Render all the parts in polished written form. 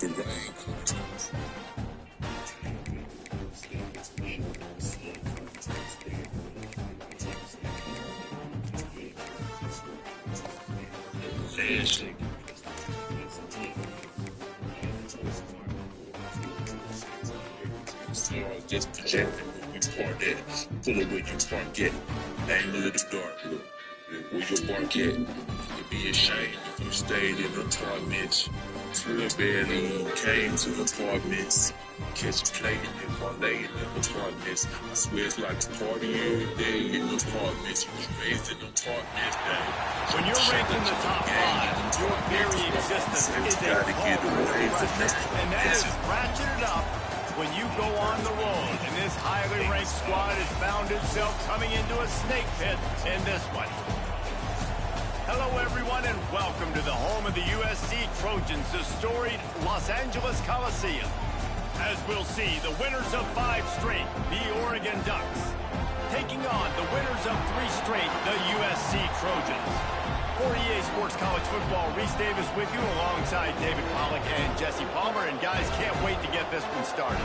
The rain comes. Handshake. Just projecting where you park at. Pull up where you park at. Angle of the dark. Where your park at. You'd be ashamed if you stayed in apartments. Real barely came to apartments. Catch a plane and parlay in the apartments. I swear it's like a party every day in the apartments. You was raised in apartments, babe. When you're ranked in the top 5, your very existence is a call for pressure. And that is ratcheted up when you go on the road. And this highly ranked squad has found itself coming into a snake pit in this one. Hello, everyone, and welcome to the home of the USC Trojans, the storied Los Angeles Coliseum. As we'll see, the winners of 5 straight, the Oregon Ducks, taking on the winners of 3 straight, the USC Trojans. For EA Sports College Football, Reese Davis with you alongside David Pollack and Jesse Palmer. And guys, can't wait to get this one started.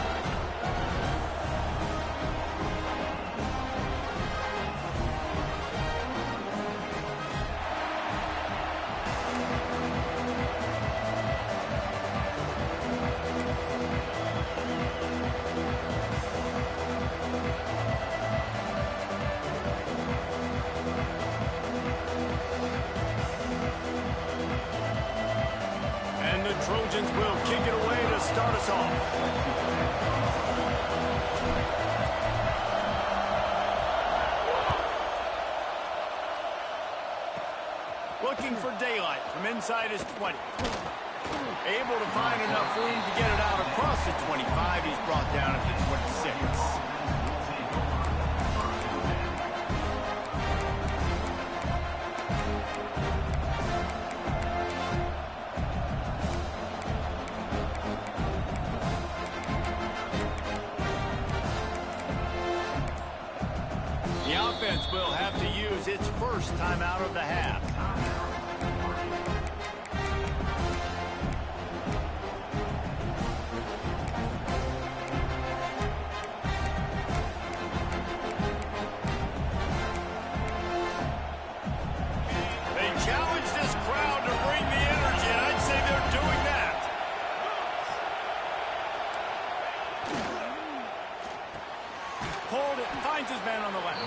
Trojans will kick it away to start us off. Looking for daylight from inside his 20. Able to find enough room to get it out across the 25. He's brought down at the 26. Will have to use its first timeout of the half. They challenge this crowd to bring the energy, and I'd say they're doing that. Hold it, finds his man on the left.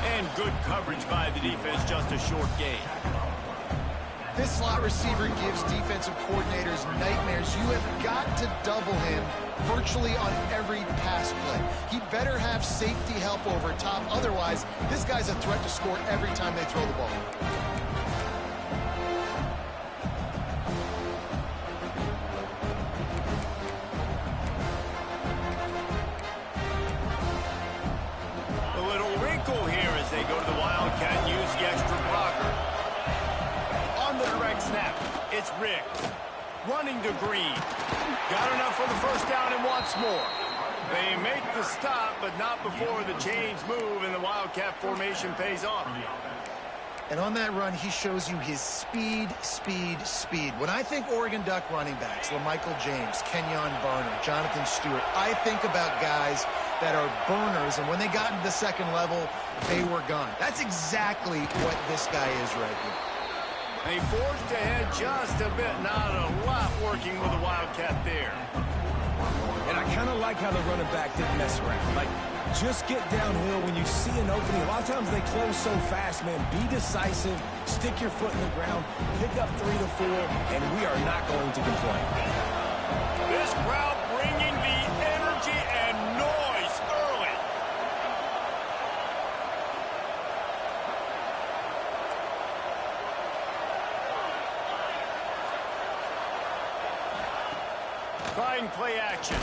And good coverage by the defense, just a short gain. This slot receiver gives defensive coordinators nightmares. You have got to double him virtually on every pass play. He better have safety help over top. Otherwise, this guy's a threat to score every time they throw the ball. They go to the Wildcat and use the extra blocker. On the direct snap, it's Riggs. Running to Green. Got enough for the first down and wants more. They make the stop, but not before the chains move and the Wildcat formation pays off. And on that run, he shows you his speed. When I think Oregon Duck running backs, LaMichael James, Kenyon Barner, Jonathan Stewart, I think about guys that are burners, and when they got into the second level, they were gone. That's exactly what this guy is right here. They forged ahead just a bit, not a lot working with the Wildcat there. And I kind of like how the running back didn't mess around. Like, just get downhill when you see an opening. A lot of times they close so fast, man. Be decisive, stick your foot in the ground, pick up 3 to 4, and we are not going to complain. This crowd bringing the energy and noise early. Trying play action.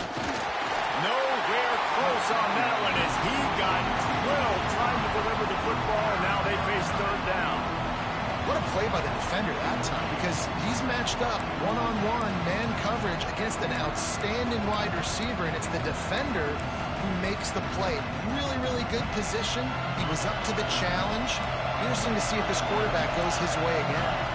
Nowhere close on that one as he got drilled trying to deliver the football, and now they face third down. What a play by the defender that time, because he's matched up one-on-one man coverage against an outstanding wide receiver, and it's the defender who makes the play. Really good position. He was up to the challenge. Interesting to see if this quarterback goes his way again.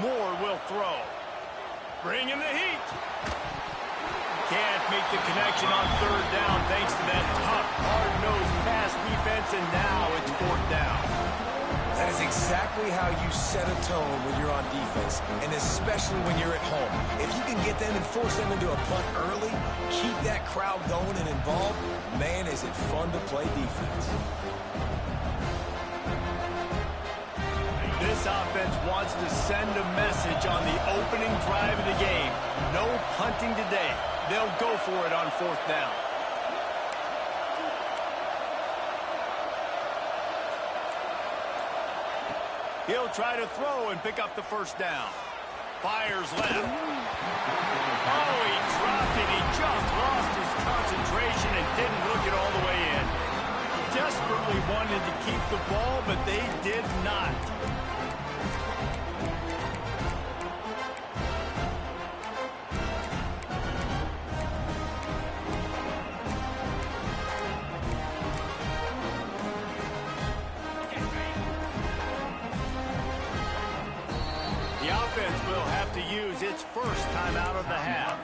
Moore will throw. Bringing the heat. Can't make the connection on third down thanks to that tough, hard-nosed pass defense, and now it's fourth down. That is exactly how you set a tone when you're on defense, and especially when you're at home. If you can get them and force them into a punt early, keep that crowd going and involved, man, is it fun to play defense. This offense wants to send a message on the opening drive of the game. No punting today. They'll go for it on fourth down. He'll try to throw and pick up the first down. Fires left. Oh, he dropped it. He just lost his concentration and didn't look it all the way in. Desperately wanted to keep the ball, but they did not. The offense will have to use its first timeout of the half.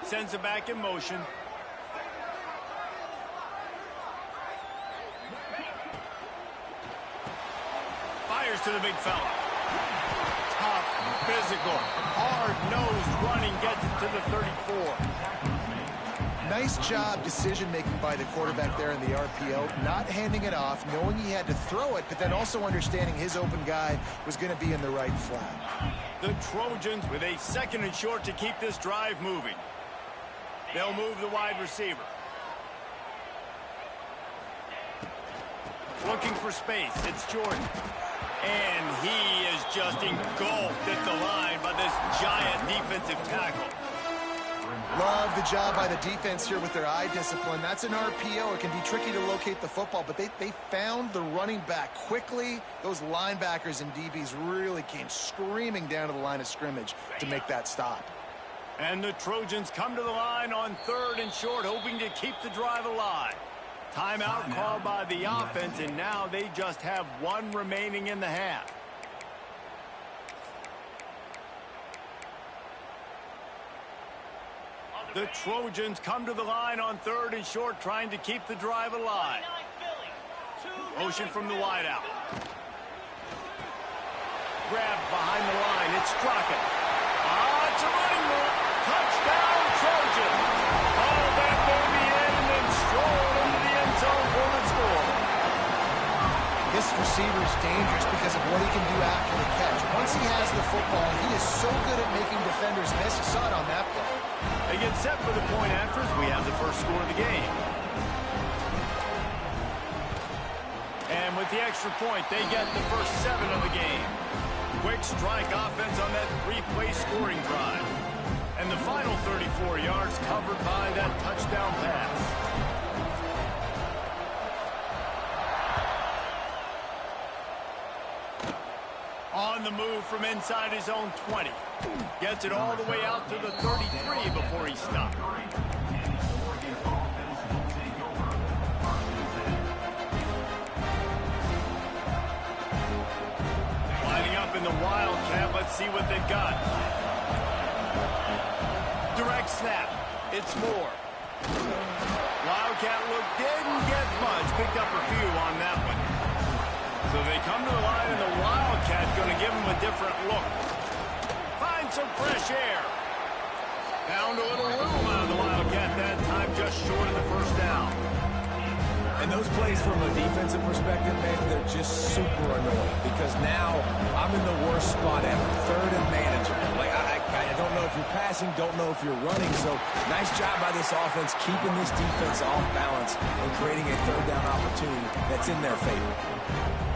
Sends it back in motion. Fires to the big fella. Tough, physical, hard-nosed running gets it to the 34. Nice job decision-making by the quarterback there in the RPO, not handing it off, knowing he had to throw it, but then also understanding his open guy was going to be in the right flat. The Trojans with a second and short to keep this drive moving. They'll move the wide receiver. Looking for space. It's Jordan. And he is just engulfed at the line by this giant defensive tackle. Love the job by the defense here with their eye discipline. That's an RPO. It can be tricky to locate the football, but they found the running back quickly. Those linebackers and DBs really came screaming down to the line of scrimmage to make that stop. And the Trojans come to the line on third and short, hoping to keep the drive alive. Timeout called by the offense, and now they just have one remaining in the half. The Trojans come to the line on third and short, trying to keep the drive alive. Motion from the wideout. Grabbed behind the line. It's Crockett. It's a running move. Touchdown, Trojans. Oh, that may be it, and then stroll into the end zone for the score. This receiver is dangerous because of what he can do after the catch. Once he has the football, he is so good at making defenders miss. You saw it on that play. They get set for the point after as we have the first score of the game. And with the extra point, they get the first 7 of the game. Quick strike offense on that 3-play scoring drive. And the final 34 yards covered by that touchdown pass. On the move from inside his own 20. Gets it all the way out to the 33 before he stopped. Lining up in the Wildcat. Let's see what they've got. Direct snap. It's Moore. Wildcat look didn't get much. Picked up a few on that one. So they come to the line, and the Wildcat going to give him a different look. Find some fresh air. Found a little room out of the Wildcat that time, just short of the first down. And those plays from a defensive perspective, man, they're just super annoying because now I'm in the worst spot ever. Third and manageable. Like, I don't know if you're passing, don't know if you're running. So nice job by this offense keeping this defense off balance and creating a third down opportunity that's in their favor.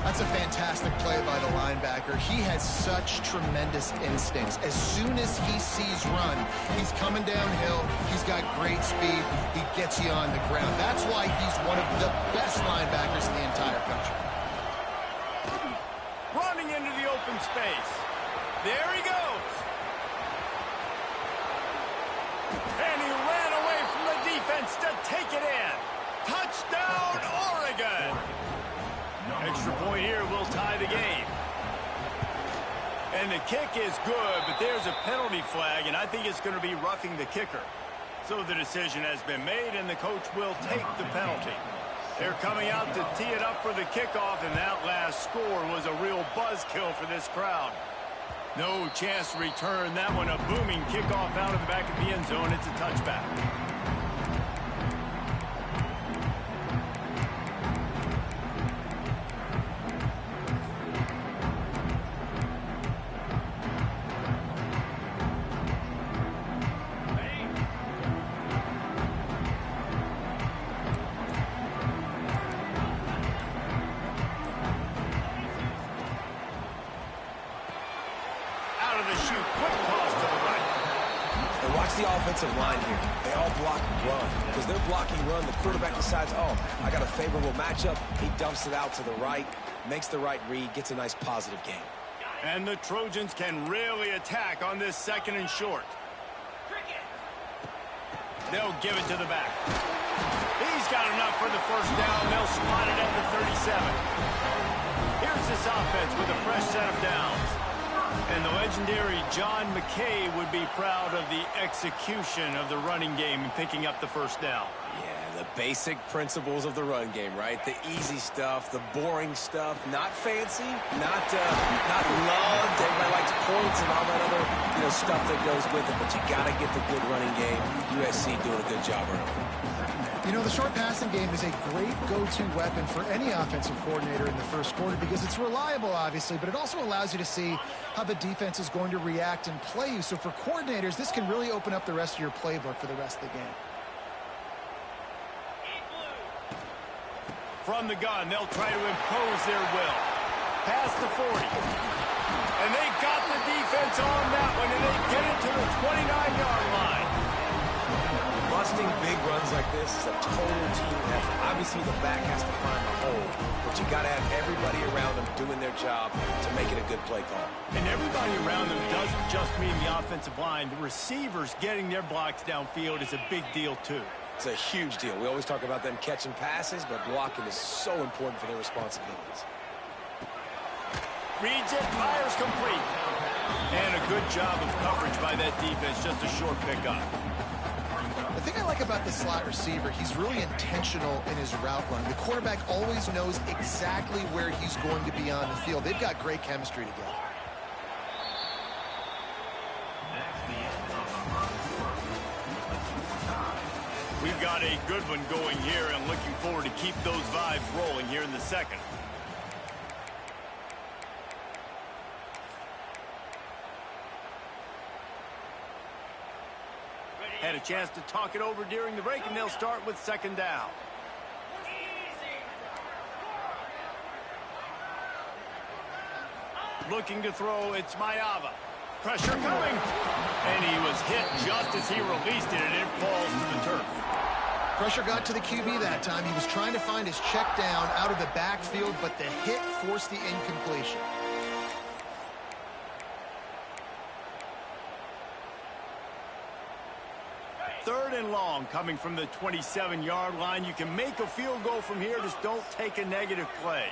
That's a fantastic play by the linebacker. He has such tremendous instincts. As soon as he sees run, he's coming downhill. He's got great speed. He gets you on the ground. That's why he's one of the best linebackers in the entire country. Running into the open space. There he goes. And he ran away from the defense to take it in. Touchdown, Oregon! Extra point here will tie the game. And the kick is good, but there's a penalty flag, and I think it's going to be roughing the kicker. So the decision has been made, and the coach will take the penalty. They're coming out to tee it up for the kickoff, and that last score was a real buzzkill for this crowd. No chance to return that one. A booming kickoff out of the back of the end zone. It's a touchback. The offensive line here, they all block run. Because they're blocking run, the quarterback decides, oh, I got a favorable matchup. He dumps it out to the right, makes the right read, gets a nice positive gain. And the Trojans can really attack on this 2nd and short. They'll give it to the back. He's got enough for the first down. They'll spot it at the 37. Here's this offense with a fresh set of downs. And the legendary John McKay would be proud of the execution of the running game and picking up the first down. Yeah, the basic principles of the run game, right? The easy stuff, the boring stuff, not fancy, not loved. Everybody likes points and all that other, stuff that goes with it. But you got to get the good running game. USC doing a good job early. The short passing game is a great go-to weapon for any offensive coordinator in the first quarter because it's reliable, obviously, but it also allows you to see how the defense is going to react and play you. So for coordinators, this can really open up the rest of your playbook for the rest of the game. From the gun, they'll try to impose their will. Past the 40. And they got the defense on that one, and they get it to the 29-yard line. Busting big runs like this is a total team effort. Obviously, the back has to find the hole, but you got to have everybody around them doing their job to make it a good play call. And everybody around them doesn't just mean the offensive line. The receivers getting their blocks downfield is a big deal, too. It's a huge deal. We always talk about them catching passes, but blocking is so important for their responsibilities. Reads it, fires complete. And a good job of coverage by that defense, just a short pickup. The thing I like about the slot receiver, he's really intentional in his route run. The quarterback always knows exactly where he's going to be on the field. They've got great chemistry together. We've got a good one going here and looking forward to keep those vibes rolling here in the second. Had a chance to talk it over during the break, and they'll start with 2nd down. Looking to throw, it's Mayava. Pressure coming. And he was hit just as he released it, and it falls to the turf. Pressure got to the QB that time. He was trying to find his check down out of the backfield, but the hit forced the incompletion. Third and long coming from the 27-yard line. You can make a field goal from here. Just don't take a negative play.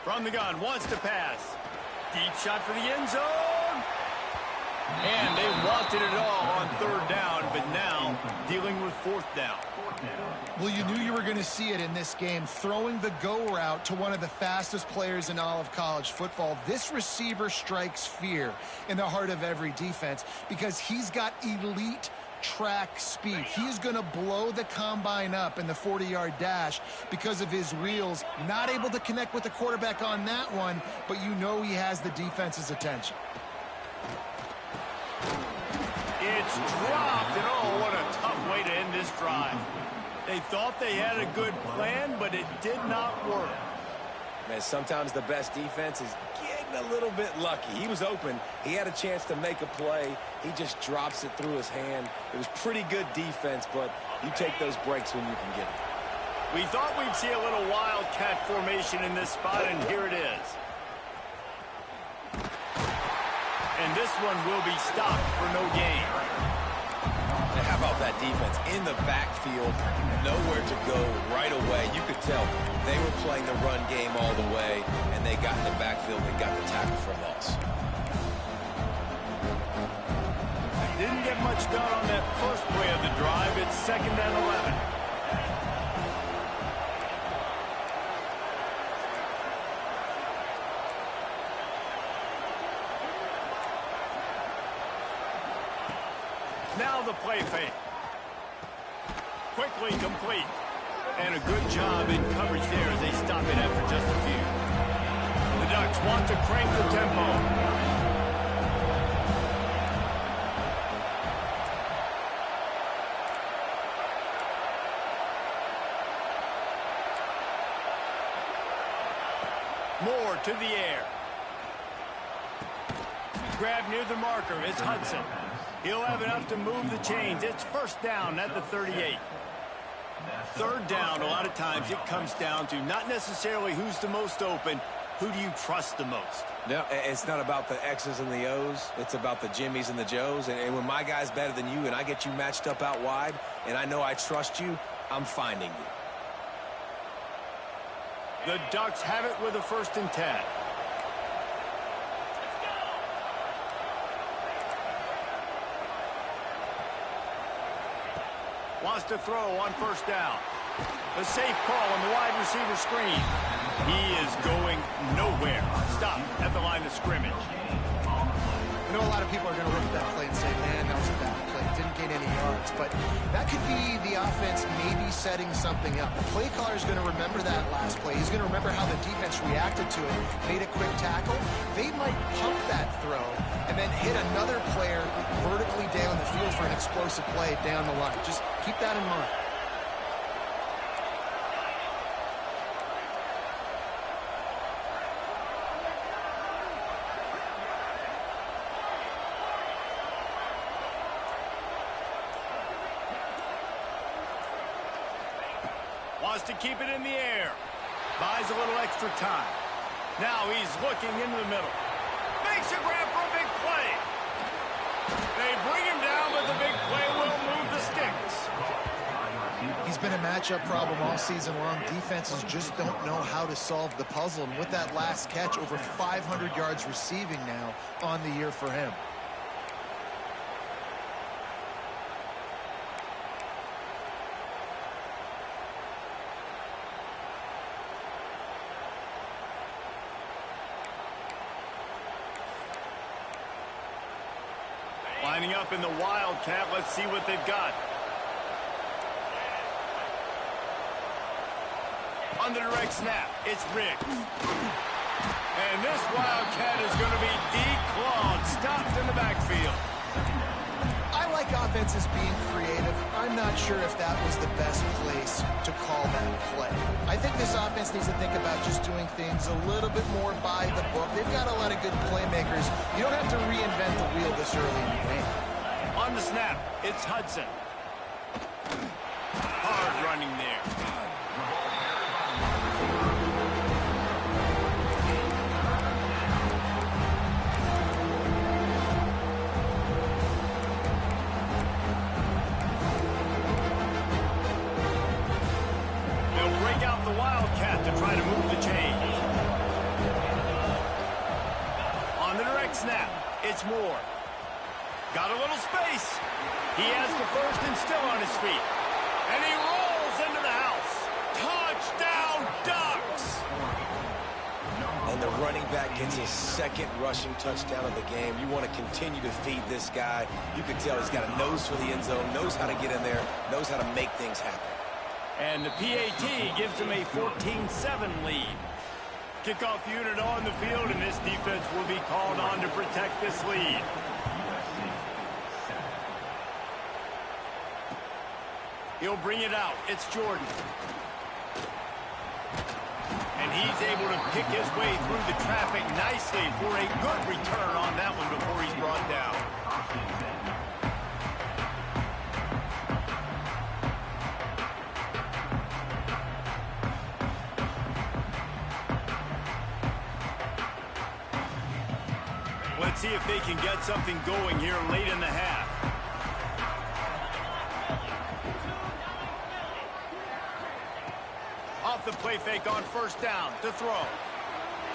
From the gun, wants to pass. Deep shot for the end zone. And they wanted it all on 3rd down, but now dealing with 4th down. Well, you knew you were going to see it in this game, throwing the go route to one of the fastest players in all of college football. This receiver strikes fear in the heart of every defense because he's got elite track speed. He's going to blow the combine up in the 40-yard dash because of his wheels. Not able to connect with the quarterback on that one, but you know he has the defense's attention. It's dropped, and oh, what a tough way to end this drive. They thought they had a good plan, but it did not work. Man, sometimes the best defense is getting a little bit lucky. He was open. He had a chance to make a play. He just drops it through his hand. It was pretty good defense, but you take those breaks when you can get them. We thought we'd see a little wildcat formation in this spot, and here it is. And this one will be stopped for no gain. And how about that defense in the backfield, nowhere to go right away. You could tell they were playing the run game all the way, and they got in the backfield and got the tackle for a loss. Didn't get much done on that first play of the drive. It's 2nd and 11. Now the play fake. Quickly complete. And a good job in coverage there as they stop it after just a few. The Ducks want to crank the tempo. Moore to the air. Grab near the marker. It's Hudson. He'll have enough to move the chains. It's 1st down at the 38. 3rd down, a lot of times it comes down to not necessarily who's the most open, who do you trust the most? No, it's not about the X's and the O's. It's about the Jimmys and the Joes. And when my guy's better than you and I get you matched up out wide and I know I trust you, I'm finding you. The Ducks have it with a 1st and 10. Wants to throw on 1st down. A safe call on the wide receiver screen. He is going nowhere. Stop at the line of scrimmage. I know a lot of people are going to look at that play and say, man, that was a bad play. Didn't gain any yards. But that could be the offense maybe setting something up. The play caller is going to remember that last play. He's going to remember how the defense reacted to it, made a quick tackle. They might pump that throw and then hit another player vertically down the field for an explosive play down the line. Just keep that in mind. Wants to keep it in the air. Buys a little extra time. Now he's looking into the middle. Makes a grab for a big play. They bring him down, but the big play will move the sticks. He's been a matchup problem all season long. Defenses just don't know how to solve the puzzle. And with that last catch, over 500 yards receiving now on the year for him. Lining up in the Wildcat. Let's see what they've got. On the direct snap, it's Riggs. And this Wildcat is going to be declawed, stopped in the backfield. I like offenses being creative. I'm not sure if that was the best place to call that play. I think this offense needs to think about just doing things a little bit more by the book. They've got a lot of good playmakers. You don't have to reinvent the wheel this early in the game. On the snap, it's Hudson. Hard running there. The Wildcat to try to move the chains. On the direct snap, it's Moore. Got a little space. He has the 1st and still on his feet. And he rolls into the house. Touchdown, Ducks! And the running back gets his 2nd rushing touchdown of the game. You want to continue to feed this guy. You can tell he's got a nose for the end zone, knows how to get in there, knows how to make things happen. And the PAT gives them a 14-7 lead. Kickoff unit on the field, and this defense will be called on to protect this lead. He'll bring it out. It's Jordan. And he's able to pick his way through the traffic nicely for a good return on that one before he's brought down. Let's see if they can get something going here late in the half. Off the play fake on first down to throw.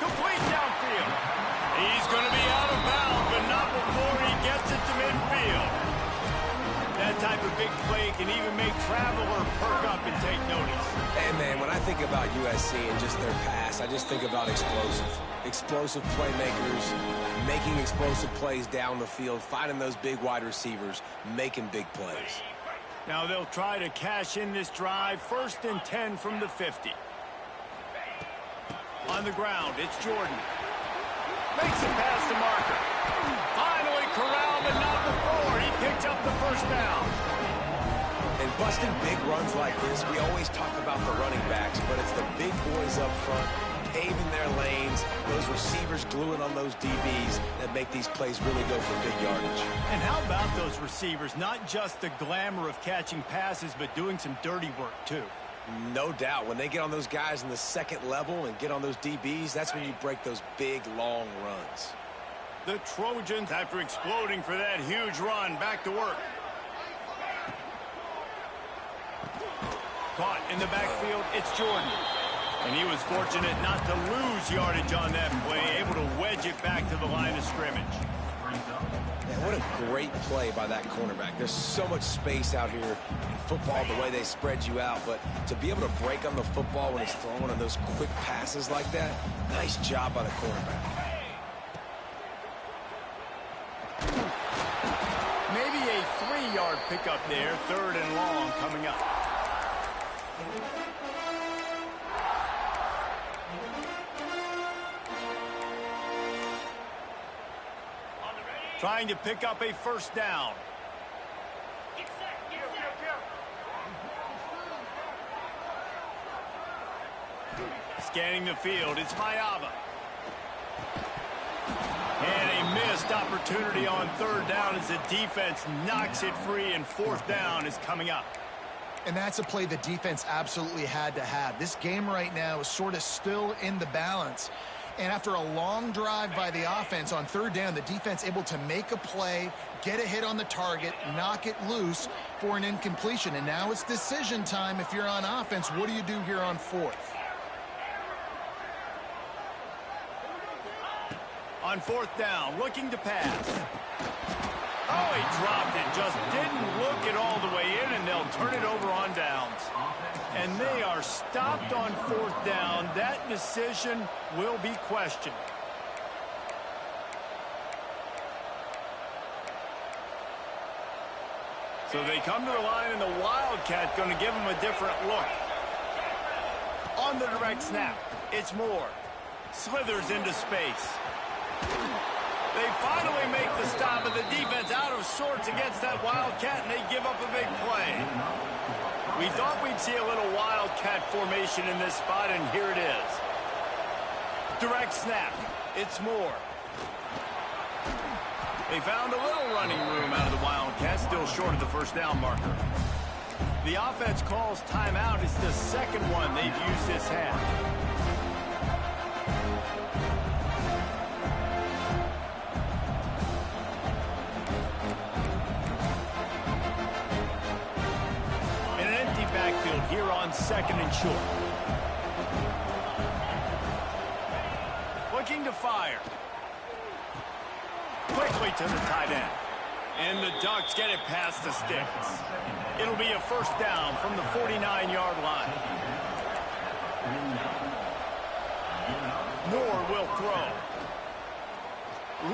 Complete downfield. He's going to be out of bounds, but not before he gets it to midfield. That type of big play can even make Traveler perk up and take notice. And, man, when I think about USC and just their pass, I just think about explosive. Explosive playmakers, making explosive plays down the field, finding those big wide receivers, making big plays. Now they'll try to cash in this drive. 1st and 10 from the 50. On the ground, it's Jordan. Makes it past the marker. Finally corralled, but not before. He picks up the first down. And busting big runs like this, we always talk about the running backs, but it's the big boys up front, paving their lanes, those receivers gluing on those DBs that make these plays really go for big yardage. And how about those receivers? Not just the glamour of catching passes, but doing some dirty work, too. No doubt. When they get on those guys in the second level and get on those DBs, that's when you break those big, long runs. The Trojans, after exploding for that huge run, back to work. Caught in the backfield, it's Jordan. And he was fortunate not to lose yardage on that play, able to wedge it back to the line of scrimmage. Man, what a great play by that cornerback. There's so much space out here in football, the way they spread you out, but to be able to break on the football when it's thrown on those quick passes like that, nice job by the cornerback. Maybe a 3-yard pickup there, 3rd and long coming up. Trying to pick up a first down. Scanning the field, it's Mayava. And a missed opportunity on 3rd down as the defense knocks it free, and 4th down is coming up. And that's a play the defense absolutely had to have. This game right now is sort of still in the balance. And after a long drive by the offense on 3rd down, the defense able to make a play, get a hit on the target, knock it loose for an incompletion. And now it's decision time if you're on offense. What do you do here on 4th? On 4th down, looking to pass. Oh, he dropped it. Just didn't look it all the way in, and they'll turn it over on downs. And they are stopped on 4th down. That decision will be questioned. So they come to the line, and the Wildcat going to give them a different look. On the direct snap, it's Moore. Slithers into space. They finally make the stop, but the defense out of sorts against that Wildcat, and they give up a big play. We thought we'd see a little Wildcat formation in this spot, and here it is. Direct snap. It's Moore. They found a little running room out of the Wildcat, still short of the first down marker. The offense calls timeout. It's the second one they've used this half. Backfield here on 2nd and short. Looking to fire. Quickly to the tight end. And the Ducks get it past the sticks. It'll be a first down from the 49-yard line. Moore will throw.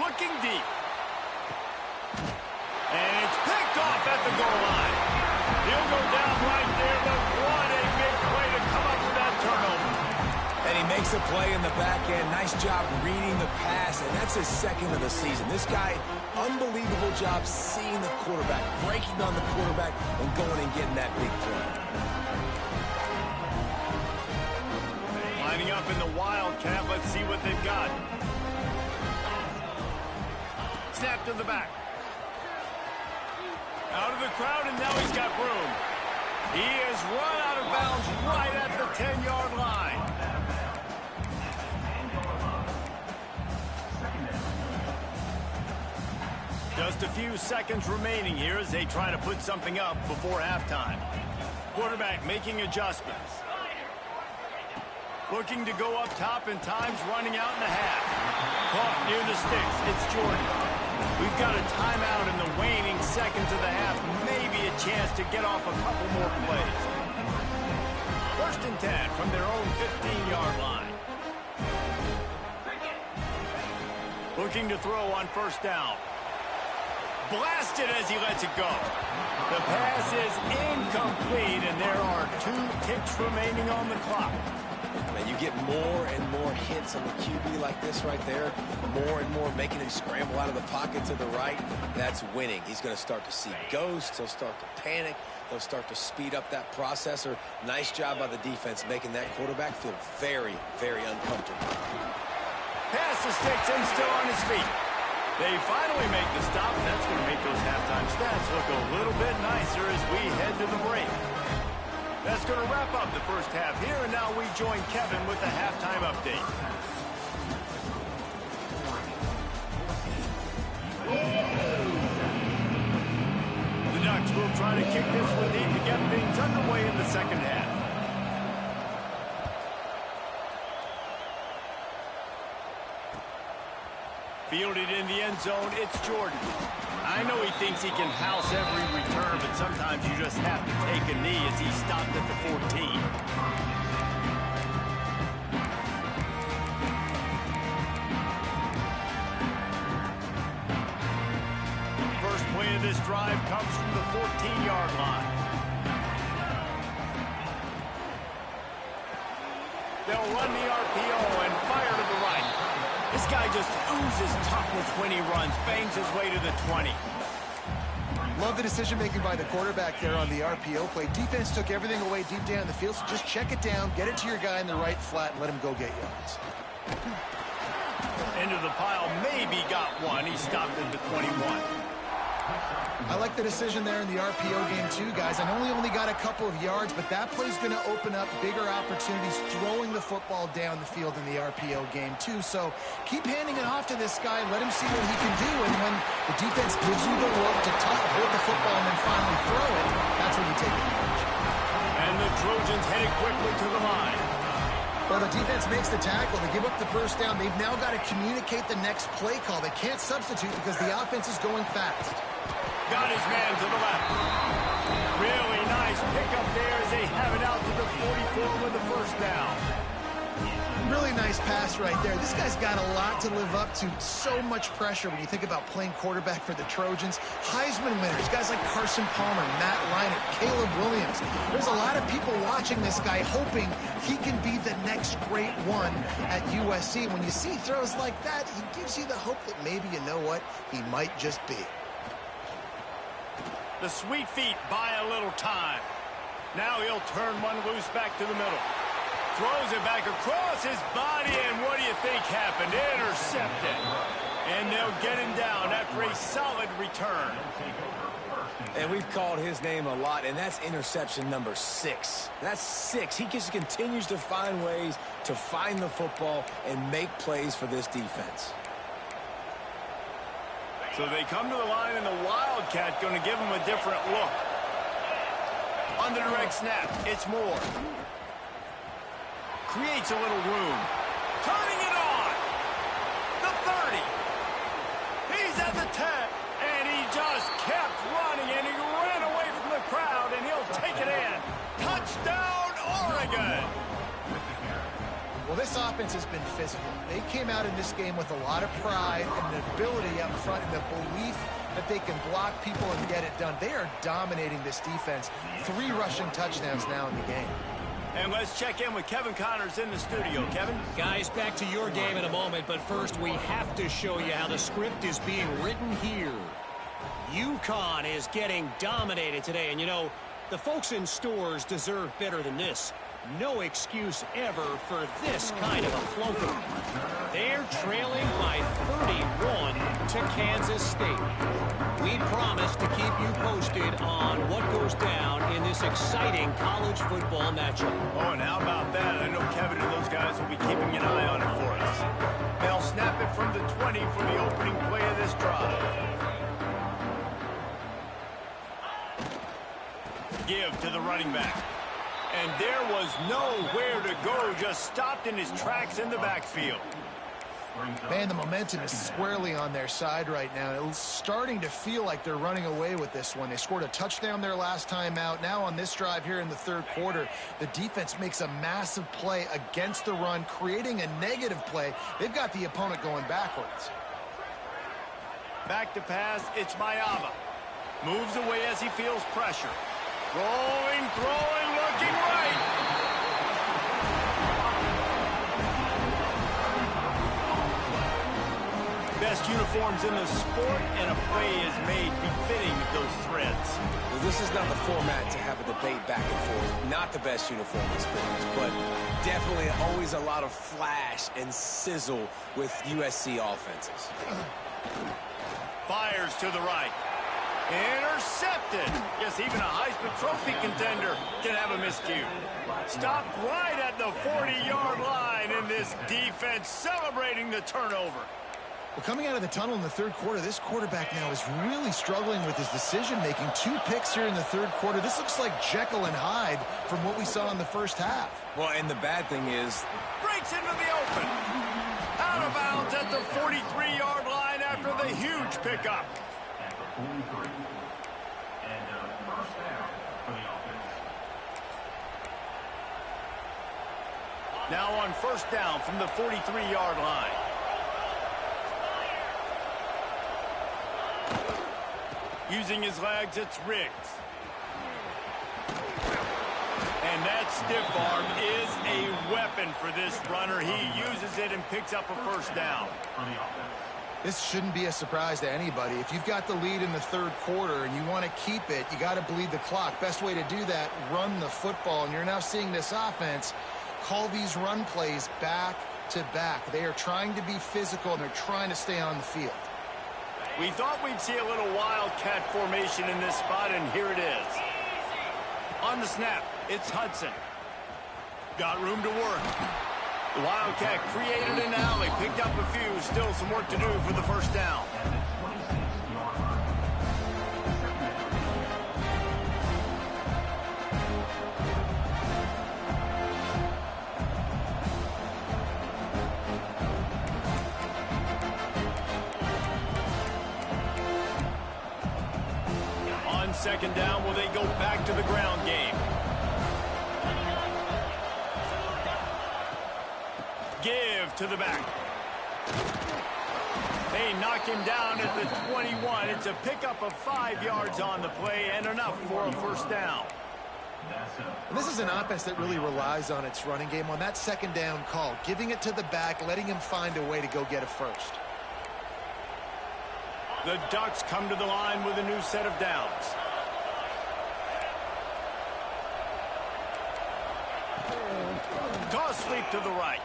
Looking deep. And it's picked off at the goal line. He'll go down right there, but what a big play to come up with that turnover. And he makes a play in the back end. Nice job reading the pass, and that's his 2nd of the season. This guy, unbelievable job seeing the quarterback, breaking on the quarterback, and going and getting that big play. Lining up in the Wildcat, let's see what they've got. Snap to the back. Out of the crowd, and now he's got room. He is run out of bounds right at the 10-yard line. Just a few seconds remaining here as they try to put something up before halftime. Quarterback making adjustments. Looking to go up top, and time's running out in the half. Caught near the sticks. It's Jordan. We've got a timeout in the waning seconds of the half. Maybe a chance to get off a couple more plays. 1st and 10 from their own 15-yard line. Looking to throw on 1st down. Blasted as he lets it go. The pass is incomplete, and there are 2 ticks remaining on the clock. Now you get more and more hits on the QB like this right there. More and more making him scramble out of the pocket to the right. That's winning. He's going to start to see ghosts. He'll start to panic. They'll start to speed up that processor. Nice job by the defense making that quarterback feel very, very uncomfortable. Pass the sticks and still on his feet. They finally make the stop. That's going to make those halftime stats look a little bit nicer as we head to the break. That's going to wrap up the first half here, and now we join Kevin with the halftime update. The Ducks will try to kick this one deep to get things underway in the second half. Fielded in the end zone, it's Jordan. I know he thinks he can house every return, but sometimes you just have to take a knee as he stopped at the 14. First play of this drive comes from the 14-yard line. They'll run the RPO and fire to the right. This guy just oozes toughness when he runs, bangs his way to the 20. Love the decision-making by the quarterback there on the RPO play. Defense took everything away deep down the field, so just check it down, get it to your guy in the right flat, and let him go get yards. Into the pile, maybe got one. He stopped at the 21. I like the decision there in the RPO game too, guys. I know he only got a couple of yards, but that play's going to open up bigger opportunities throwing the football down the field in the RPO game too. So keep handing it off to this guy. Let him see what he can do. And when the defense gives you the look to hold the football and then finally throw it, that's when you take advantage. And the Trojans headed quickly to the line. Well, the defense makes the tackle. They give up the first down. They've now got to communicate the next play call. They can't substitute because the offense is going fast. Got his man to the left. Really nice pickup there as they have it out to the 44 with the first down. Really nice pass right there. This guy's got a lot to live up to. So much pressure when you think about playing quarterback for the Trojans. Heisman winners, guys like Carson Palmer, Matt Leinart, Caleb Williams. There's a lot of people watching this guy hoping he can be the next great one at USC. When you see throws like that, he gives you the hope that maybe, you know what, he might just be. The sweet feet buy a little time. Now he'll turn one loose back to the middle. Throws it back across his body, and what do you think happened? Intercepted. And they'll get him down after a solid return. And we've called his name a lot, and that's interception number 6. That's 6. He just continues to find ways to find the football and make plays for this defense. So they come to the line, and the Wildcat going to give him a different look. On the direct snap, it's Moore. Creates a little room. Turning it on. The 30. He's at the 10. And he just kept running, and he ran away from the crowd, and he'll take it in. Touchdown, Oregon. Well, this offense has been physical. They came out in this game with a lot of pride and the ability up front and the belief that they can block people and get it done. They are dominating this defense. 3 rushing touchdowns now in the game. And let's check in with Kevin Connors in the studio. Kevin? Guys, back to your game in a moment, but first we have to show you how the script is being written here. UConn is getting dominated today, and you know, the folks in stores deserve better than this. No excuse ever for this kind of a floater. They're trailing by 31 to Kansas State. We promise to keep you posted on what goes down in this exciting college football matchup. Oh, and how about that? I know Kevin and those guys will be keeping an eye on it for us. They'll snap it from the 20 for the opening play of this drive. Give to the running back. And there was nowhere to go, just stopped in his tracks in the backfield. Man, the momentum is squarely on their side right now. It's starting to feel like they're running away with this one. They scored a touchdown their last time out. Now on this drive here in the third quarter, the defense makes a massive play against the run, creating a negative play. They've got the opponent going backwards. Back to pass, it's Mayava. Moves away as he feels pressure. Rolling, throwing, looking right. Best uniforms in the sport, and a play is made befitting those threads. Well, this is not the format to have a debate back and forth. Not the best uniform in sports, but definitely always a lot of flash and sizzle with USC offenses. Fires to the right. Intercepted. Yes, even a Heisman Trophy contender can have a miscue. Stopped right at the 40-yard line, and this defense celebrating the turnover. Well, coming out of the tunnel in the third quarter, this quarterback now is really struggling with his decision-making. 2 picks here in the third quarter. This looks like Jekyll and Hyde from what we saw in the first half. Well, and the bad thing is, Breaks into the open. Out of bounds at the 43-yard line after the huge pickup. Now on first down from the 43-yard line. Using his legs, it's Riggs. And that stiff arm is a weapon for this runner. He uses it and picks up a first down. This shouldn't be a surprise to anybody. If you've got the lead in the third quarter and you want to keep it, you got to bleed the clock. Best way to do that, run the football. And you're now seeing this offense call these run plays back to back. They are trying to be physical, and they're trying to stay on the field. We thought we'd see a little wildcat formation in this spot, and here it is. On the snap, it's Hudson. Got room to work. The Wildcat created an alley, picked up a few, still some work to do for the first down. On second down, will they go back to the ground game? Give to the back. They knock him down at the 21. It's a pickup of 5 yards on the play and enough for a first down. And this is an offense that really relies on its running game on that second down call, giving it to the back, letting him find a way to go get a first. The Ducks come to the line with a new set of downs. Toss sweep to the right.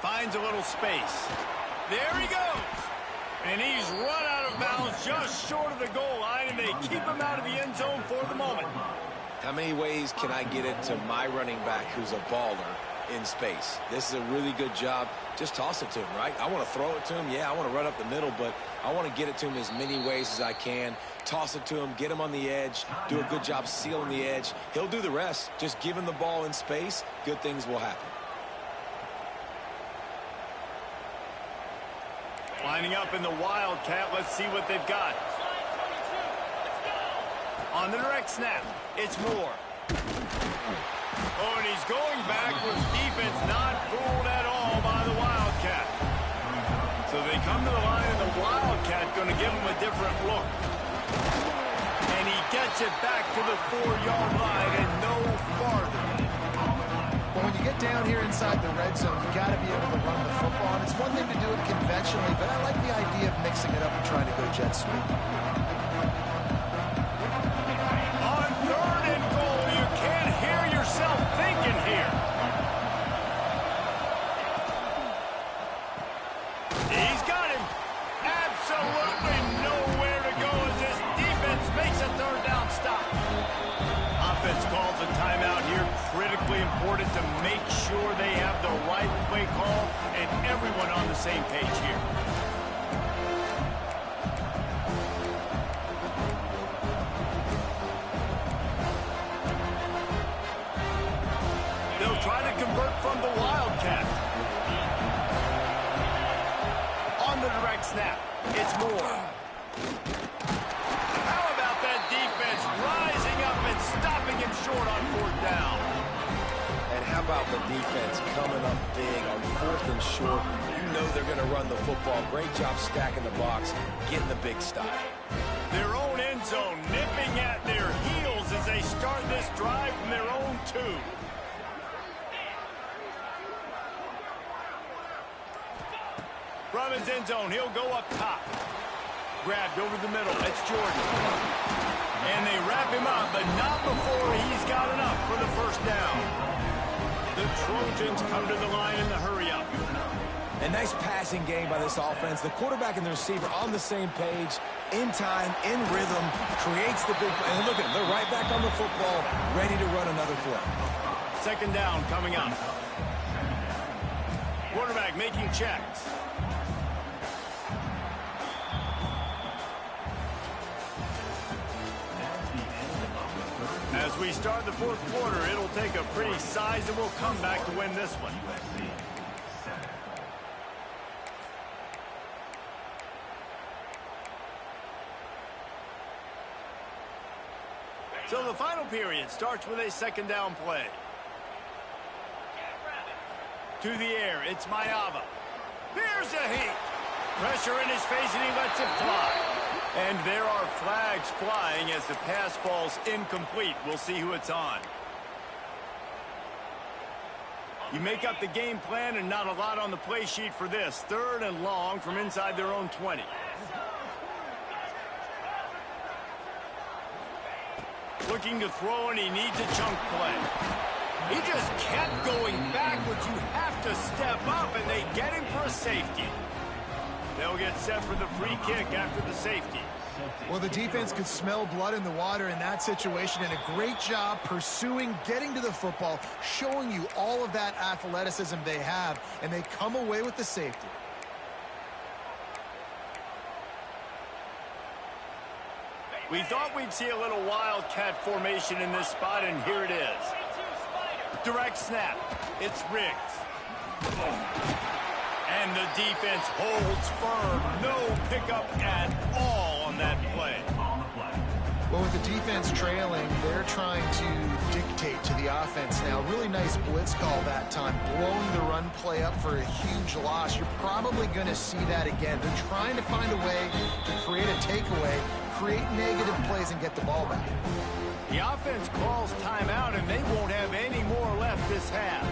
Finds a little space. There he goes. And he's run out of bounds just short of the goal line, and they keep him out of the end zone for the moment. how many ways can I get it to my running back who's a baller in space? This is a really good job. Just toss it to him, right? I want to throw it to him. Yeah, I want to run up the middle, but I want to get it to him as many ways as I can. Toss it to him, get him on the edge, do a good job sealing the edge. He'll do the rest. Just give him the ball in space. Good things will happen. Lining up in the Wildcat. Let's see what they've got. On the direct snap, it's Moore. Oh, and he's going backwards. Defense not fooled at all by the Wildcat. So they come to the line, and the Wildcat going to give him a different look. And he gets it back to the 4-yard line and no farther. Well, when you get down here inside the red zone, you got to be able to run the football. And it's one thing to do it conventionally, but I like the idea of mixing it up and trying to go jet sweep. On 3rd and goal, you can't hear yourself thinking here. He's got him. Absolutely nowhere to go as this defense makes a 3rd down stop. Offense calls a timeout here. Critically important to make sure they have the right play call and everyone on the same page here. snap. It's Moore. How about that defense rising up and stopping him short on 4th down? And how about the defense coming up big on 4th and short? You know they're going to run the football. Great job stacking the box, getting the big stop. Their own end zone nipping at their heels as they start this drive from their own 2. From his end zone, he'll go up top. Grabbed over the middle. That's Jordan. And they wrap him up, but not before he's got enough for the 1st down. The Trojans come to the line in the hurry-up. A nice passing game by this offense. The quarterback and the receiver on the same page, in time, in rhythm, creates the big play. And look at them. They're right back on the football, ready to run another play. 2nd down coming up. Quarterback making checks. As we start the 4th quarter, it'll take a pretty sizable comeback to win this one. So the final period starts with a 2nd down play. To the air, it's Mayava. Here's a heat. Pressure in his face, and he lets it fly. And there are flags flying as the pass falls incomplete. We'll see who it's on. You make up the game plan, and not a lot on the play sheet for this. 3rd and long from inside their own 20. Looking to throw, and he needs a chunk play. He just kept going backwards. You have to step up, and they get him for a safety. They'll get set for the free kick after the safety. Well, the defense could smell blood in the water in that situation, and a great job pursuing, getting to the football, showing you all of that athleticism they have, and they come away with the safety. We thought we'd see a little wildcat formation in this spot, and here it is. Direct snap. It's Riggs. And the defense holds firm. No pickup at all on that play. Well, with the defense trailing, they're trying to dictate to the offense now. Really nice blitz call that time, blowing the run play up for a huge loss. You're probably going to see that again. They're trying to find a way to create a takeaway, create negative plays, and get the ball back. The offense calls timeout, and they won't have any more left this half.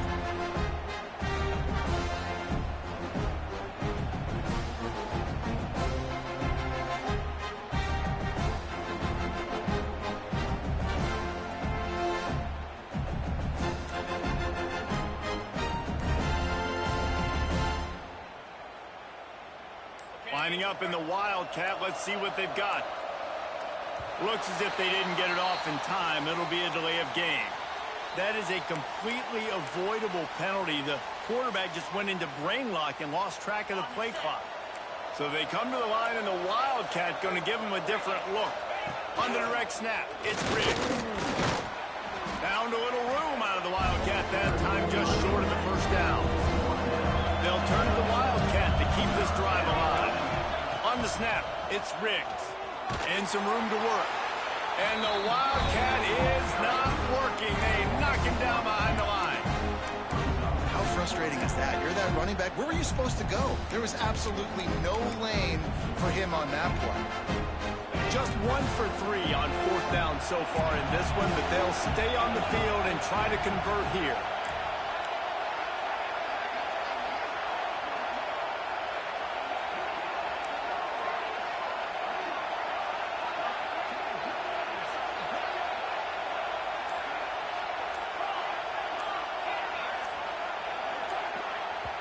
Lining up in the Wildcat. Let's see what they've got. Looks as if they didn't get it off in time. It'll be a delay of game. That is a completely avoidable penalty. The quarterback just went into brain lock and lost track of the play clock. So they come to the line, and the Wildcat going to give them a different look. On the direct snap, it's Riggs. Found a little room out of the Wildcat that time, just short of the 1st down. They'll turn to the Wildcat to keep this drive alive. On the snap, it's Riggs. And some room to work. And the Wildcat is not working. They knock him down behind the line. How frustrating is that? You're that running back. Where were you supposed to go? There was absolutely no lane for him on that play. Just 1 for 3 on 4th down so far in this one, but they'll stay on the field and try to convert here.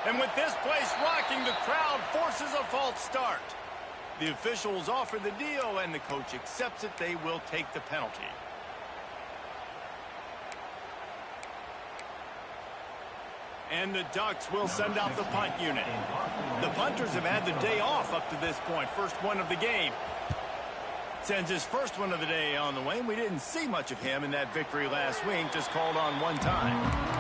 And with this place rocking, the crowd forces a false start. The officials offer the deal, and the coach accepts it. They will take the penalty. And the Ducks will send out the punt unit. The punters have had the day off up to this point. First one of the game. Sends his first one of the day on the way. We didn't see much of him in that victory last week. Just called on one time.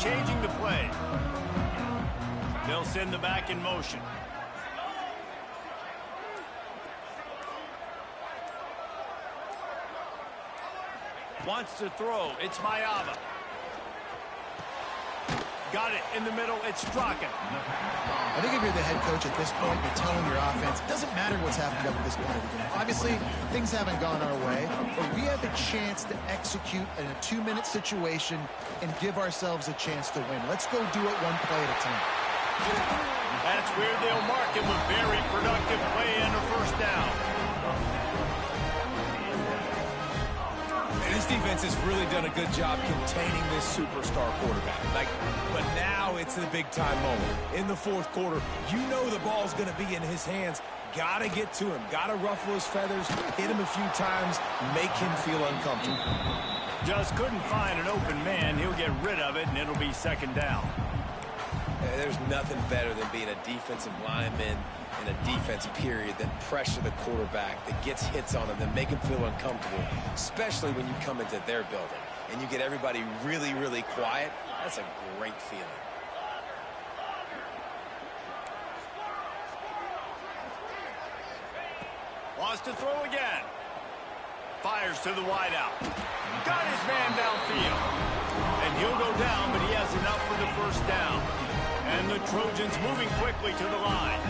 changing the play. They'll send the back in motion. Wants to throw. It's Mayava. Got it in the middle. It's Strachan. I think if you're the head coach at this point, you're telling your offense, it doesn't matter what's happened up at this point of the game. Obviously, things haven't gone our way, but we have a chance to execute in a 2-minute situation and give ourselves a chance to win. Let's go do it one play at a time. That's where they'll mark him a very productive play and a first down. And this defense has really done a good job containing this superstar quarterback. But now it's the big-time moment. In the fourth quarter, you know the ball's going to be in his hands. Got to get to him. Got to ruffle his feathers, hit him a few times, make him feel uncomfortable. Just couldn't find an open man. He'll get rid of it, and it'll be second down. There's nothing better than being a defensive lineman in a defense period that pressure the quarterback, that gets hits on him, that make him feel uncomfortable, especially when you come into their building and you get everybody really, really quiet. That's a great feeling. Wants to throw again. Fires to the wideout. Got his man downfield. And he'll go down, but he has enough for the first down. And the Trojans moving quickly to the line.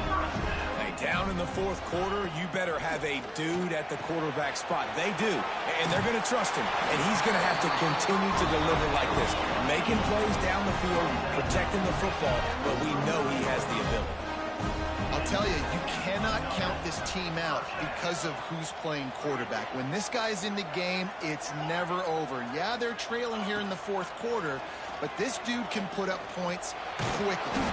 Hey, down in the fourth quarter, you better have a dude at the quarterback spot. They do, and they're going to trust him. And he's going to have to continue to deliver like this, making plays down the field, protecting the football, but we know he has the ability. I'll tell you, you cannot count this team out because of who's playing quarterback. When this guy's in the game, it's never over. Yeah, they're trailing here in the fourth quarter, but this dude can put up points quickly.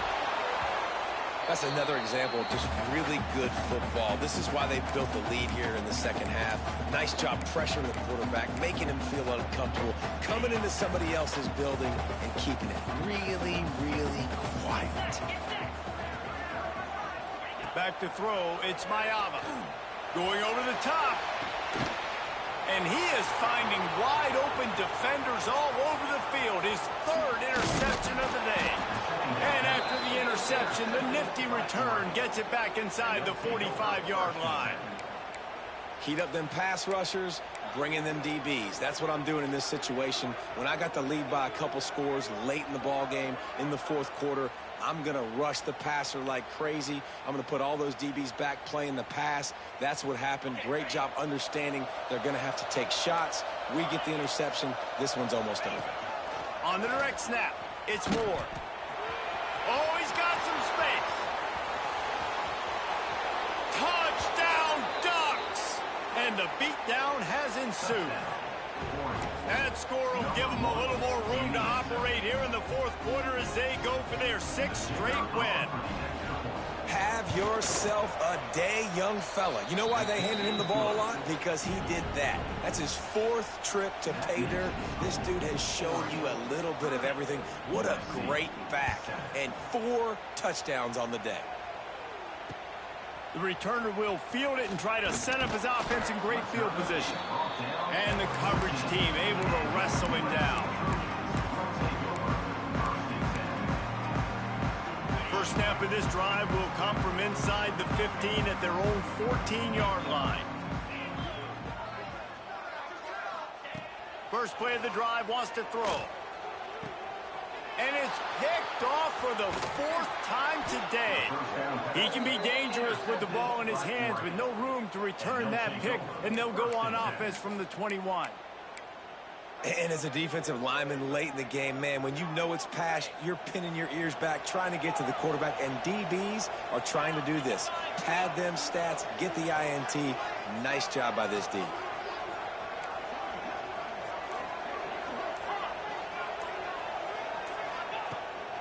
That's another example of just really good football. This is why they built the lead here in the second half. Nice job pressuring the quarterback, making him feel uncomfortable, coming into somebody else's building and keeping it really, really quiet. Back to throw, it's Mayava. Going over the top. And he is finding wide open defenders all over the field. His third interception of the day. And after the interception, the nifty return gets it back inside the 45-yard line. Heat up them pass rushers, bring in them DBs. That's what I'm doing in this situation. When I got the lead by a couple scores late in the ball game in the fourth quarter, I'm going to rush the passer like crazy. I'm going to put all those DBs back playing the pass. That's what happened. Great job understanding they're going to have to take shots. We get the interception. This one's almost over. On the direct snap, it's Moore. Oh, he's got some space. Touchdown, Ducks! And the beatdown has ensued. That score will give them a little more room to operate here in the fourth quarter as they go for their 6th straight win. Have yourself a day, young fella. You know why they handed him the ball a lot? Because he did that. That's his 4th trip to pay dirt. This dude has shown you a little bit of everything. What a great back. And 4 touchdowns on the day. The returner will field it and try to set up his offense in great field position. And the coverage team able to wrestle him down. First snap of this drive will come from inside the 15 at their own 14-yard line. First play of the drive, wants to throw. And it's picked off for the 4th time today. He can be dangerous with the ball in his hands with no room to return that pick, and they'll go on offense from the 21. And as a defensive lineman late in the game, man, when you know it's pass, you're pinning your ears back, trying to get to the quarterback, and DBs are trying to do this. Pad them stats, get the INT. Nice job by this D.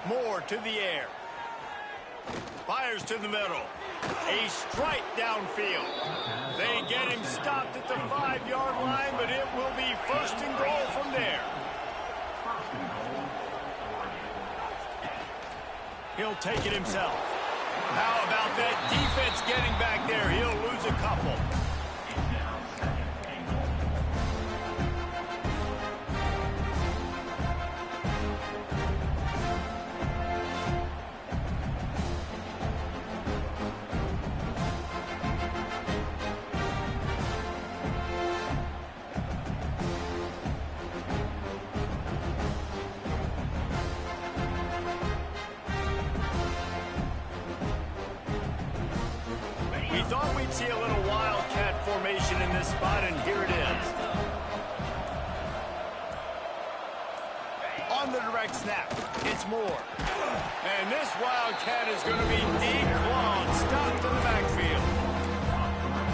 Moore to the air. Fires to the middle. A strike downfield. They get him stopped at the 5-yard line, but it will be 1st and goal from there. He'll take it himself. How about that defense getting back there? He'll lose a couple. We thought we'd see a little wildcat formation in this spot, and here it is. On the direct snap, it's Moore. And this wildcat is going to be declawed, stopped in the backfield.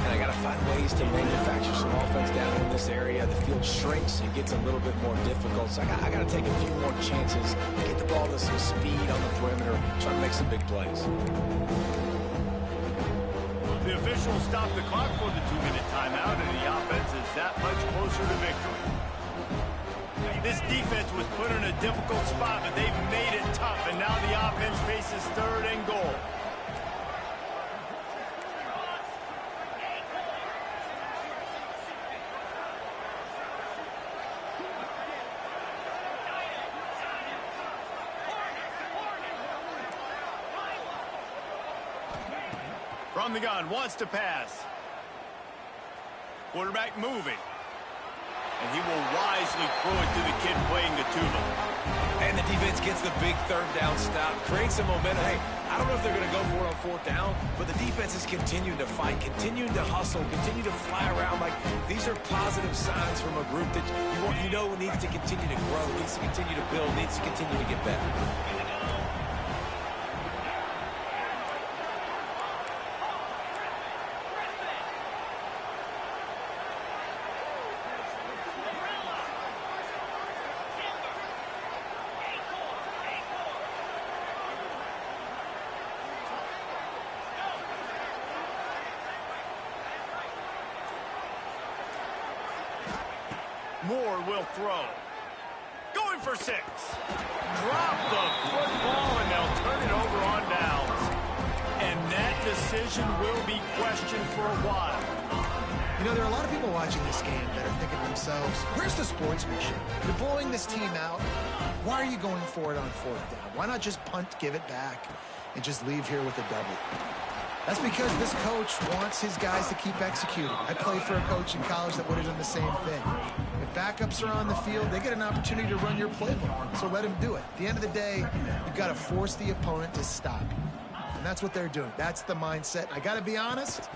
And I got to find ways to manufacture some offense down in this area. The field shrinks, it gets a little bit more difficult. So I got to take a few more chances, get the ball to some speed on the perimeter, try to make some big plays. The officials stopped the clock for the 2-minute timeout, and the offense is that much closer to victory. This defense was put in a difficult spot, but they've made it tough, and now the offense faces 3rd and goal. From the gun, wants to pass. Quarterback moving. And he will wisely throw it to the kid playing the tuba. And the defense gets the big 3rd down stop, creates some momentum. Hey, I don't know if they're going to go for it on 4th down, but the defense is continuing to fight, continuing to hustle, continue to fly around. Like, these are positive signs from a group that you know needs to continue to grow, needs to continue to build, needs to continue to get better. Moore will throw. Going for 6. Drop the football, and they'll turn it over on downs. And that decision will be questioned for a while. You know, there are a lot of people watching this game that are thinking to themselves, where's the sportsmanship? You're blowing this team out. Why are you going for it on 4th down? Why not just punt, give it back, and just leave here with a double? That's because this coach wants his guys to keep executing. I played for a coach in college that would have done the same thing. If backups are on the field, they get an opportunity to run your playbook, so let them do it. At the end of the day, you've got to force the opponent to stop. And that's what they're doing. That's the mindset. I got to be honest,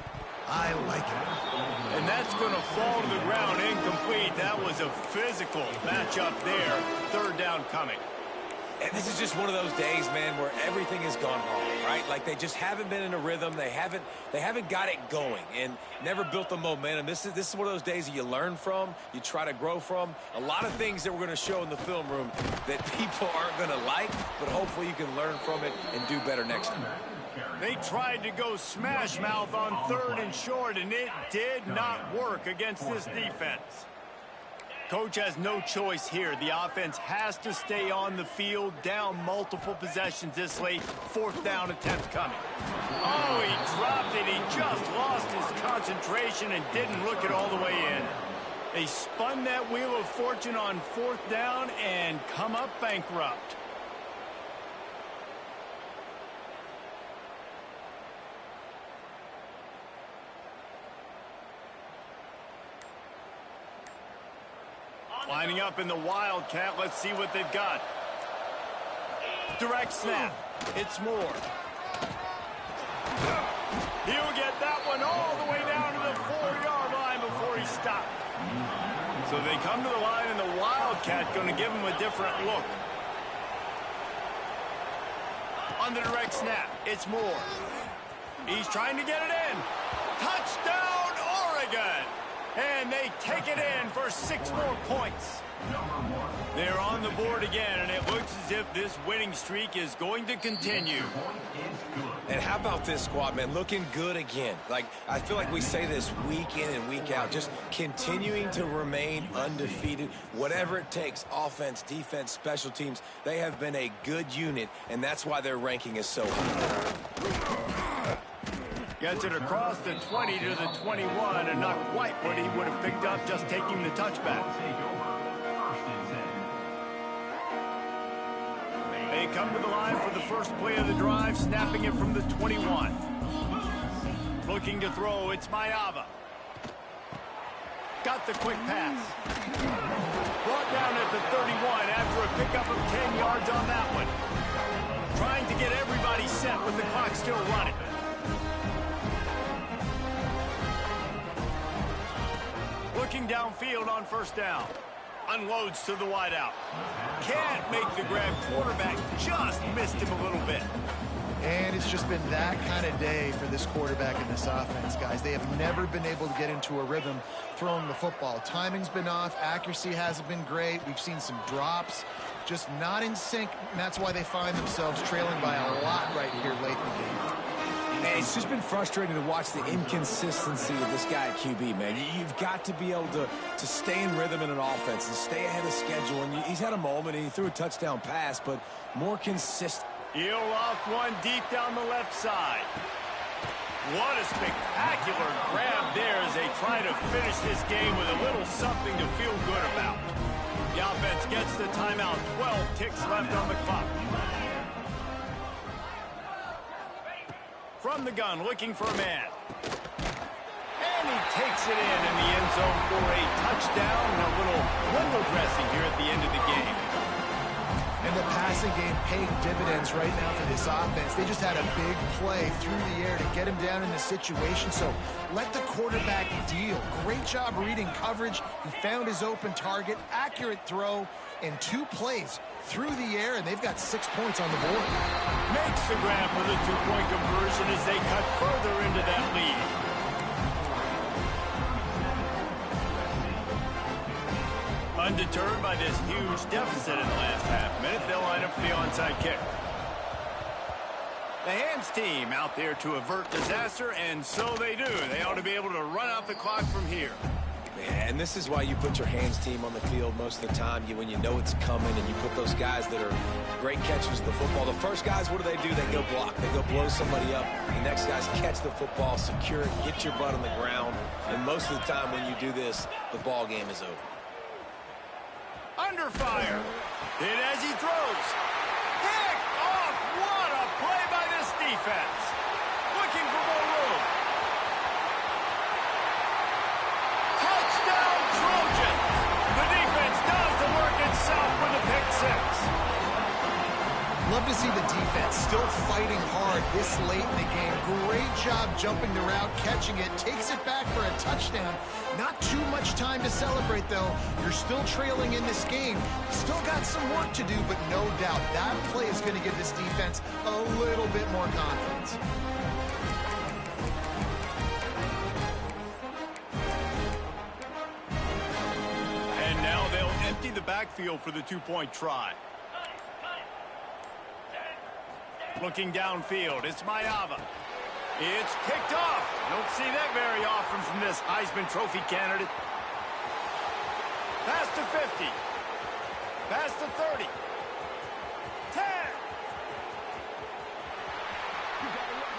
I like it. And that's going to fall to the ground incomplete. That was a physical matchup there. 3rd down coming. And this is just one of those days, man, where everything has gone wrong, right? Like, they just haven't been in a rhythm. They haven't got it going and never built the momentum. This is one of those days that you learn from, you try to grow from. A lot of things that we're going to show in the film room that people aren't going to like, but hopefully you can learn from it and do better next time. They tried to go smash mouth on 3rd and short, and it did not work against this defense. Coach has no choice here. The offense has to stay on the field, down multiple possessions this late. 4th down attempt coming. Oh, he dropped it. He just lost his concentration and didn't look it all the way in. They spun that wheel of fortune on 4th down and come up bankrupt. Lining up in the Wildcat. Let's see what they've got. Direct snap. It's Moore. He'll get that one all the way down to the 4-yard line before he stopped. So they come to the line, and the Wildcat going to give him a different look. On the direct snap, it's Moore. He's trying to get it in. Touchdown, Oregon! And they take it in for 6 more points. They're on the board again, and it looks as if this winning streak is going to continue. And how about this squad, man? Looking good again. Like, I feel like we say this week in and week out, just continuing to remain undefeated. Whatever it takes, offense, defense, special teams, they have been a good unit, and that's why their ranking is so high. Gets it across the 20 to the 21, and not quite what he would have picked up just taking the touchback. They come to the line for the first play of the drive, snapping it from the 21. Looking to throw, it's Mayava. Got the quick pass. Brought down at the 31 after a pickup of 10 yards on that one. Trying to get everybody set with the clock still running. Looking downfield on first down. Unloads to the wideout. Can't make the grab. Quarterback just missed him a little bit. And it's just been that kind of day for this quarterback in this offense, guys. They have never been able to get into a rhythm throwing the football. Timing's been off. Accuracy hasn't been great. We've seen some drops. Just not in sync, and that's why they find themselves trailing by a lot right here late in the game. And it's just been frustrating to watch the inconsistency of this guy at QB, man. You've got to be able to stay in rhythm in an offense and stay ahead of schedule. And he's had a moment, and he threw a touchdown pass, but more consistent. He'll loft one deep down the left side. What a spectacular grab there as they try to finish this game with a little something to feel good about. The offense gets the timeout. 12 ticks left on the clock. From the gun, looking for a man. And he takes it in the end zone for a touchdown and a little window dressing here at the end of the game. And the passing game paying dividends right now for this offense. They just had a big play through the air to get him down in the situation. So let the quarterback deal. Great job reading coverage. He found his open target, accurate throw, and 2 plays through the air, and they've got 6 points on the board. Makes the grab for the 2-point conversion as they cut further into that lead. Undeterred by this huge deficit in the last half-minute, they'll line up for the onside kick. The hands team out there to avert disaster, and so they do. They ought to be able to run out the clock from here. And this is why you put your hands team on the field most of the time. When you know it's coming, and you put those guys that are great catchers of the football. The first guys, what do? They go block. They go blow somebody up. The next guys catch the football, secure it, get your butt on the ground. And most of the time when you do this, the ball game is over. Under fire. Hit as he throws. Picked off. What a play by this defense. Looking for more room. Touchdown Trojans. The defense does the work itself with a pick 6. Love to see the defense still fighting hard this late in the game. Great job jumping the route, catching it, takes it back for a touchdown. Not too much time to celebrate, though. You're still trailing in this game. Still got some work to do, but no doubt that play is going to give this defense a little bit more confidence. And now they'll empty the backfield for the 2-point try. Looking downfield, it's Mayava. It's picked off. Don't see that very often from this Heisman Trophy candidate. Pass to 50. Pass to 30. 10.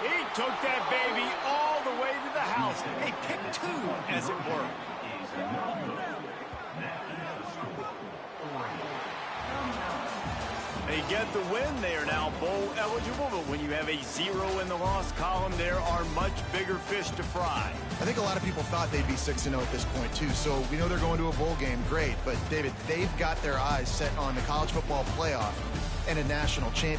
He took that baby all the way to the house. A pick 2, as it were. They get the win. They are now bowl eligible, but when you have a 0 in the loss column, there are much bigger fish to fry. I think a lot of people thought they'd be 6-0 at this point, too. So we know they're going to a bowl game. Great. But, David, they've got their eyes set on the college football playoff and a national championship.